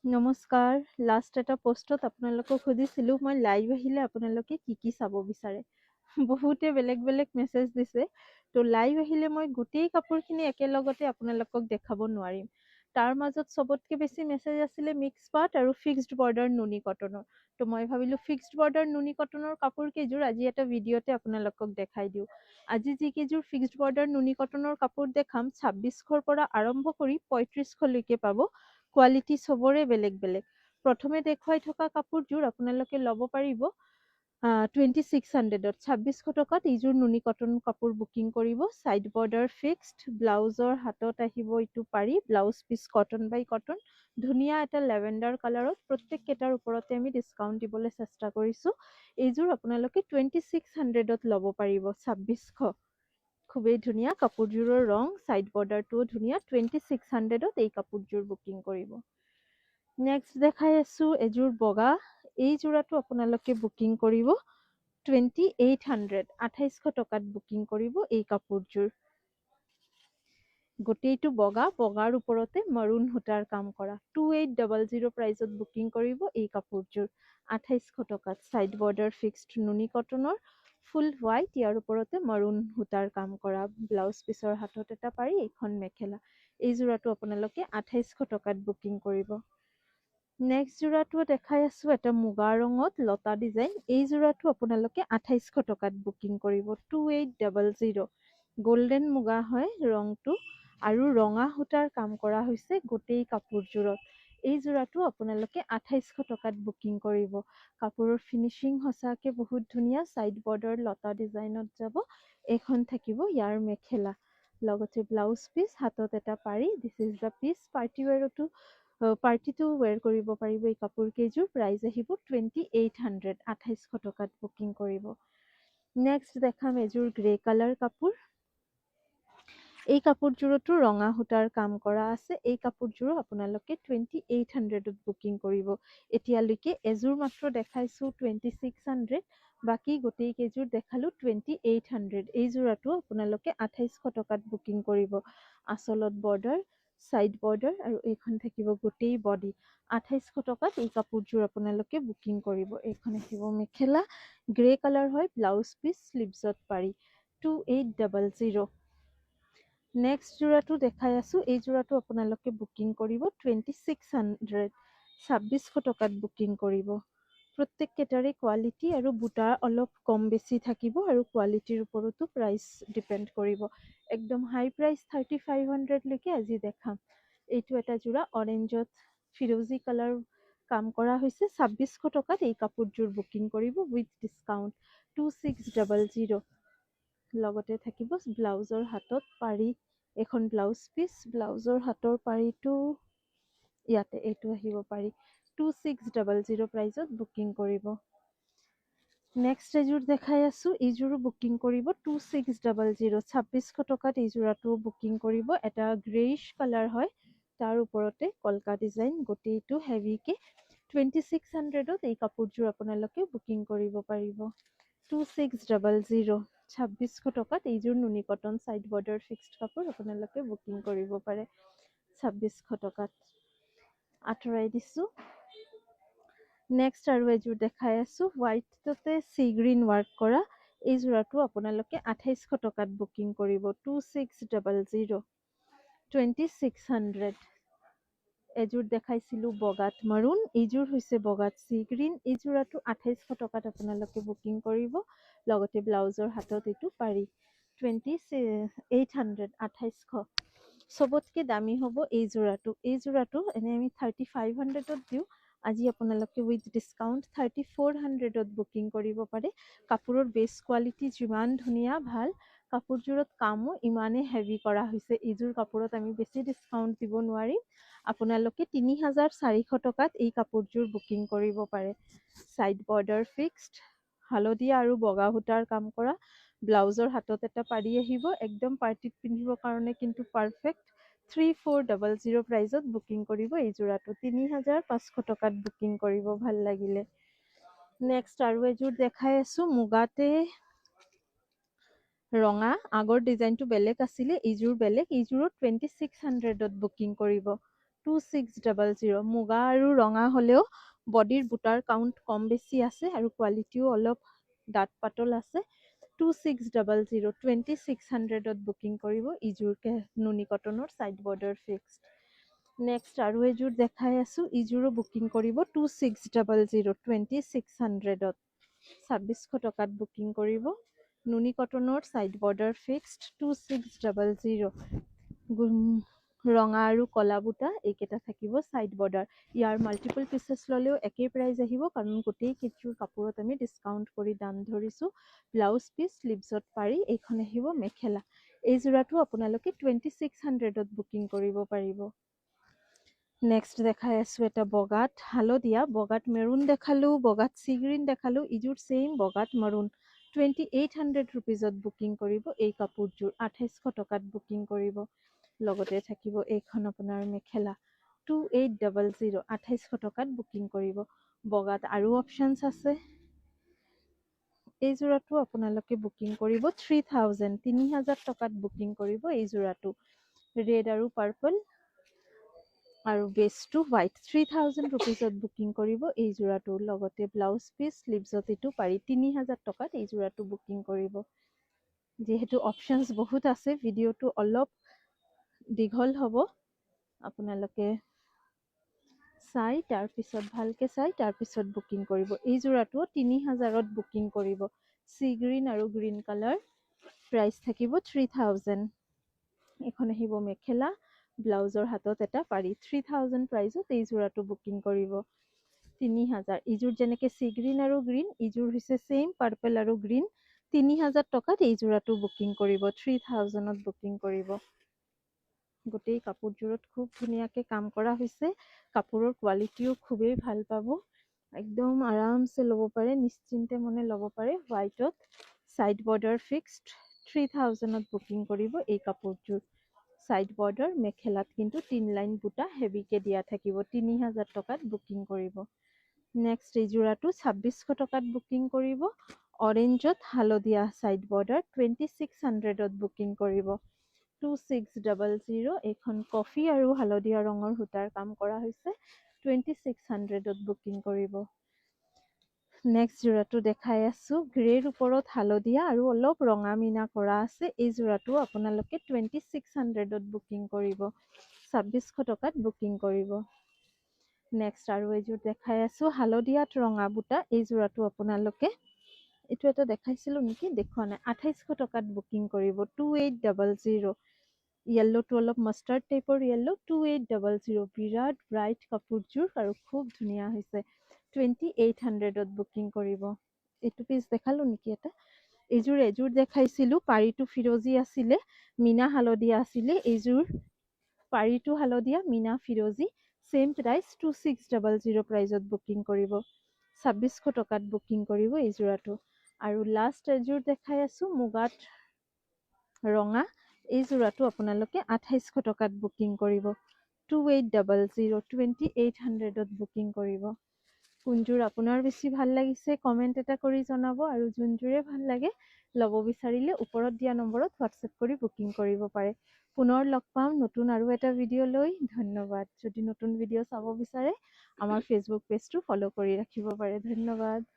নমস্কাৰ। লাষ্ট এটা পোষ্টত আপোনালোকক সুধিছিলোঁ মই লাইভ আহিলে আপোনালোকে কি কি চাব বিচাৰে। বহুতে বেলেগ বেলেগ মেছেজ দিছে। তো লাইভ আহিলে মই গোটেই কাপোৰখিনি একেলগতে আপোনালোকক দেখাব নোৱাৰিম। তাৰ মাজত চবতকে বেছি মেছেজ আছিলে মিক্স পাট আৰু ফিক্সড বৰ্ডাৰ নুনি কটনৰ। তো মই ভাবিলোঁ ফিক্সড বৰ্ডাৰ নুনি কটনৰ কাপোৰ কেইযোৰ আজি এটা ভিডিঅ'তে আপোনালোকক দেখাই দিওঁ। আজি যিকেইযোৰ ফিক্সড বৰ্ডাৰ নুনি কটনৰ কাপোৰ দেখাম 2600ৰ পৰা আৰম্ভ কৰি 3500লৈকে পাব। কোৱালিটি চবৰে বেলেগ বেলেগ। প্ৰথমে দেখুৱাই থকা কাপোৰযোৰ আপোনালোকে ল'ব পাৰিব 2600ত। 2600 টকাত এইযোৰ নুনি কটন কাপোৰ বুকিং কৰিব। চাইড বৰ্ডাৰ ফিক্সড, ব্লাউজৰ হাতত আহিব এইটো পাৰি, ব্লাউজ পিচ কটন বাই কটন। ধুনীয়া এটা লেভেণ্ডাৰ কালাৰত। প্ৰত্যেককেইটাৰ ওপৰতে আমি ডিছকাউণ্ট দিবলৈ চেষ্টা কৰিছোঁ। এইযোৰ আপোনালোকে 2600ত ল'ব পাৰিব। 2600 খুবেই ধুনীয়া কাপোৰযোৰৰ ৰং, চাইড বৰ্ডাৰটোও ধুনীয়া। 2600ত এই কাপোৰযোৰ বুকিং কৰিব। নেক্সট দেখাই আছোঁ এযোৰ বগা। এই যোৰাটো আপোনালোকে বুকিং কৰিব 2800, 2800 টকাত বুকিং কৰিব এই কাপোৰযোৰ। গোটেইটো বগা, বগাৰ ওপৰতে মাৰুন সূতাৰ কাম কৰা। 2800 প্ৰাইজত বুকিং কৰিব এই কাপোৰযোৰ 2800 টকাত। চাইড বৰ্ডাৰ ফিক্সড নুনি কটনৰ, ফুল হোৱাইট, ইয়াৰ ওপৰতে মাৰুন সূতাৰ কাম কৰা। ব্লাউজ পিচৰ হাতত এটা পাৰি, এইখন মেখেলা। এই যোৰাটো আপোনালোকে 2800 টকাত বুকিং কৰিব। নেক্সট যোৰাটো দেখাই আছোঁ এটা মুগা ৰঙত লতা ডিজাইন। এই যোৰাটো আপোনালোকে 2800 টকাত বুকিং কৰিব। 2800। গল্ডেন মুগা হয় ৰংটো আৰু ৰঙা সূতাৰ কাম কৰা হৈছে গোটেই কাপোৰযোৰত। এই যোৰাটো আপোনালোকে 2800 টকাত বুকিং কৰিব। কাপোৰৰ ফিনিচিং সঁচাকে বহুত ধুনীয়া। চাইড বৰ্ডাৰ লতা ডিজাইনত যাব। এইখন থাকিব ইয়াৰ মেখেলা, লগতে ব্লাউজ পিচ, হাতত এটা পাৰি। This is the pitch. পাৰ্টিটো ৱেৰ কৰিব পাৰিব এই কাপোৰ কেইযোৰ। প্ৰাইচ আহিব 2800, 2800 টকাত বুকিং কৰিব। নেক্সট দেখাম এযোৰ গ্ৰে কালাৰ কাপোৰ। এই কাপোৰযোৰতো ৰঙা সূতাৰ কাম কৰা আছে। এই কাপোৰযোৰো আপোনালোকে 2800ত বুকিং কৰিব। এতিয়ালৈকে এযোৰ মাত্ৰ দেখাইছোঁ 2600, বাকী গোটেই কেইযোৰ দেখালোঁ 2800। এই যোৰাটো আপোনালোকে 2800 টকাত বুকিং কৰিব। আঁচলত বৰ্ডাৰ, চাইড বৰ্ডাৰ আৰু এইখন থাকিব গোটেই বডি। 2800 টকাত এই কাপোৰযোৰ আপোনালোকে বুকিং কৰিব। এইখন আহিব মেখেলা, গ্ৰে কালাৰ হয়, ব্লাউজ পিচ, স্লিভছত পাৰি। 2800। নেক্সট যোৰাটো দেখাই আছোঁ। এই যোৰাটো আপোনালোকে বুকিং কৰিব 2600, 2600 টকাত বুকিং কৰিব। প্ৰত্যেককেইটাৰে কোৱালিটি আৰু বুটা অলপ কম বেছি থাকিব আৰু কোৱালিটিৰ ওপৰতো প্ৰাইচ ডিপেণ্ড কৰিব। একদম হাই প্ৰাইচ 3500লৈকে আজি দেখাম। এইটো এটা যোৰা অৰেঞ্জত ফিৰোজি কালাৰ কাম কৰা হৈছে। 2600 টকাত এই কাপোৰযোৰ বুকিং কৰিব উইথ ডিছকাউণ্ট 2600। লগতে থাকিব ব্লাউজৰ হাতত পাৰি। এখন ব্লাউজ পিচ, ব্লাউজৰ হাতৰ পাৰিটো ইয়াতে, এইটো আহিব পাৰি। 2600 প্ৰাইজত বুকিং কৰিব। নেক্সট এযোৰ দেখাই আছোঁ। এইযোৰো বুকিং কৰিব 2600, 2600 টকাত এই যোৰাটো বুকিং কৰিব। এটা গ্ৰেইছ কালাৰ হয়, তাৰ ওপৰতে কলকা ডিজাইন, গোটেইটো হেভিকে। 2600ত এই কাপোৰযোৰ আপোনালোকে বুকিং কৰিব পাৰিব। 2600, 2600 টকাত এইযোৰ নুনি কটন চাইড বৰ্ডাৰ ফিক্সড কাপোৰ আপোনালোকে বুকিং কৰিব পাৰে 2600 টকাত। আঁতৰাই দিছোঁ। নেক্সট আৰু এযোৰ দেখাই আছোঁ হোৱাইটতে চি গ্ৰীণ ৱাৰ্ক কৰা। এই যোৰাটো আপোনালোকে 2800 টকাত বুকিং কৰিব। 2600, 2600। এযোৰ দেখাইছিলোঁ বগাত মাৰুন, এইযোৰ হৈছে বগাত চি গ্ৰীণ। এই যোৰাটো 2800 টকাত আপোনালোকে বুকিং কৰিব। লগতে ব্লাউজৰ হাতত এইটো পাৰি। 2800, 2800। চবতকে দামী হ'ব এই যোৰাটো। এই যোৰাটো এনেই আমি 3500ত দিওঁ। আজি আপোনালোকে উইথ ডিছকাউণ্ট 3400ত বুকিং কৰিব পাৰে। কাপোৰৰ বেছ কোৱালিটি যিমান ধুনীয়া, ভাল। কাপোৰযোৰত কামো ইমানেই হেভি কৰা হৈছে। এইযোৰ কাপোৰত আমি বেছি ডিছকাউণ্ট দিব নোৱাৰিম। আপোনালোকে 3400 টকাত এই কাপোৰযোৰ বুকিং কৰিব পাৰে। চাইড বৰ্ডাৰ ফিক্সড, হালধীয়া আৰু বগা সূতাৰ কাম কৰা। ব্লাউজৰ হাতত এটা পাৰি আহিব। একদম পাৰ্টিত পিন্ধিবৰ কাৰণে কিন্তু পাৰফেক্ট। 3400 প্ৰাইজত বুকিং কৰিব এই যোৰাটো। 3500 টকাত বুকিং কৰিব ভাল লাগিলে। নেক্সট আৰু এযোৰ দেখাই আছোঁ মুগাতে ৰঙা। আগৰ ডিজাইনটো বেলেগ আছিলে, এইযোৰ বেলেগ। এইযোৰত 2600ত বুকিং কৰিব। 2600 মুগা আৰু ৰঙা হলেও বডিৰ বুটাৰ কাউণ্ট কম বেছি আছে আৰু কোৱালিটিও অলপ ডাঠ পাতল আছে 2600 2600ত বুকিং কৰিব ইজোৰকে নুনি কটনৰ সাইড বৰ্ডাৰ ফিক্সড নেক্সট আৰু এযোৰ দেখাই আছো ইজোৰো বুকিং কৰিব 2600 2600ত 2600 টকাত বুকিং কৰিব নুনি কটনৰ সাইড বৰ্ডাৰ ফিক্সড 2600 ৰঙা আৰু কলা বুটা এইকেইটা থাকিব সাইড বৰ্ডাৰ ইয়াৰ মাল্টিপল পিসেছ ললেও একেই প্ৰাইস আহিব কাৰণ গোটেই কিজোৰ কাপোৰত আমি ডিসকাউন্ট কৰি দাম ধৰিছো ব্লাউজ পিস স্লিভছত পাৰি এইখন আহিব মেখেলা এই জোৰাটো আপোনালোকে 2600ত বুকিং কৰিব পাৰিব নেক্সট দেখাই আছো এটা বগাত হালদিয়া বগাত মেৰুন দেখালো বগাত সি গ্ৰীন দেখালো ইজোৰ সেম বগাত মেৰুন 2800 rupeesত বুকিং কৰিব এই কাপোৰযোৰ 2800 টকাত বুকিং কৰিব লগতে থাকিব এইখন আপোনাৰ মেখেলা 2800 2800 টকাত বুকিং কৰিব বগাত আৰু অপচনছ আছে এই জোৰাটো আপোনালোকে বুকিং কৰিব 3000 3000 টকাত বুকিং কৰিব এই জোৰাটো ৰেড আৰু পাৰ্পল আৰু বেসটো হোৱাইট 3000 rupeesত বুকিং কৰিব এই জোৰাটো লগতে ব্লাউজ পিস স্লিভছত এটো পাৰি 3000 টকাত এই জোৰাটো বুকিং কৰিব যেহেতু অপচনছ বহুত আছে ভিডিওটো অলপ দীঘল হ'ব আপোনালোকে চাই তাৰ পিছত ভালকে চাই তাৰ পিছত বুকিং কৰিব এই জোৰাটো 3000ত বুকিং কৰিব সি গ্ৰীন আৰু গ্ৰীন কালাৰ প্ৰাইস থাকিব 3000 এখন আহিব মেখেলা ব্লাউজৰ হাতত এটা পাৰি 3000 প্ৰাইসত এই জোৰাটো বুকিং কৰিব 3000 ইজোৰ যেনেকে সি গ্ৰীন আৰু গ্ৰীন ইজোৰ হৈছে সেম পাৰ্পল আৰু গ্ৰীন 3000 টকাত এই জোৰাটো বুকিং কৰিব 3000ত বুকিং কৰিব গোটেই কাপোৰযোৰত খুব ধুনীয়াকে কাম কৰা হৈছে কাপোৰৰ কোৱালিটিও খুবেই ভাল পাব একদম আৰামছে ল'ব পাৰে নিশ্চিন্তে মনে ল'ব পাৰে হোৱাইটত সাইড বৰ্ডাৰ ফিক্সড 3000ত বুকিং কৰিব এই কাপোৰযোৰ সাইড বৰ্ডাৰ মেখেলাত কিন্তু 3 লাইন বুটা হেভিকে দিয়া থাকিব 3000 টকাত বুকিং কৰিব নেক্সট এই জোৰাটো 2600 টকাত বুকিং কৰিব অৰেঞ্জত হালদিয়া সাইড বৰ্ডাৰ 2600ত বুকিং কৰিব 2600 এখন কফি আৰু হালধীয়া ৰঙৰ সূতাৰ কাম কৰা হৈছে 2600ত বুকিং কৰিব নেক্সট জোৰাটো দেখাই আছো গ্ৰেৰ ওপৰত হালধীয়া আৰু অলপ ৰঙা মিনা কৰা আছে এই জোৰাটো আপোনালোকে 2600ত বুকিং কৰিব 2600 টকাত বুকিং কৰিব নেক্সট আৰু এযোৰ দেখাই আছো হালধীয়াত ৰঙা বুটা এই জোৰাটো আপোনালোকে এটো এটা দেখাইছিলো নেকি দেখুৱা নাই 2800 টকাত বুকিং কৰিব 2800 येल्लोটো অলপ মাষ্টাৰ্ড টাইপৰ येल्लो 2800 বিৰাট ব্ৰাইট কাপোৰযোৰ আৰু খুব ধুনীয়া হৈছে 2800ত বুকিং কৰিব এইটো পিস দেখালো নেকি এটা এযোৰ দেখাইছিলো পাৰিটো ফিৰোজী আছিলে মিনা হালধীয়া আছিলে এইযোৰ পাৰিটো হালধীয়া মিনা ফিৰোজী সেম প্ৰাইস 2600 প্ৰাইসত বুকিং কৰিব 2600 টকাত বুকিং কৰিব এই জোৰাটো আৰু লাষ্ট এযোৰ দেখাই আছো মুগাত ৰঙা এই জোৰাটো আপোনালোকে 2800 টকাত বুকিং কৰিব 2800 2800ত বুকিং কৰিব কোনযোৰ আপোনাৰ বেছি ভাল লাগিছে কমেন্ট এটা কৰি জনাব আৰু যোনযোৰে ভাল লাগে লব বিচাৰিলে ওপৰত দিয়া নম্বৰত হোৱাটসএপ কৰি বুকিং কৰিব পাৰে পুনৰ লগ পাম নতুন আৰু এটা ভিডিও লৈ ধন্যবাদ যদি নতুন ভিডিও চাব বিচাৰে আমাৰ ফেসবুক পেজটো ফলো কৰি ৰাখিব পাৰে ধন্যবাদ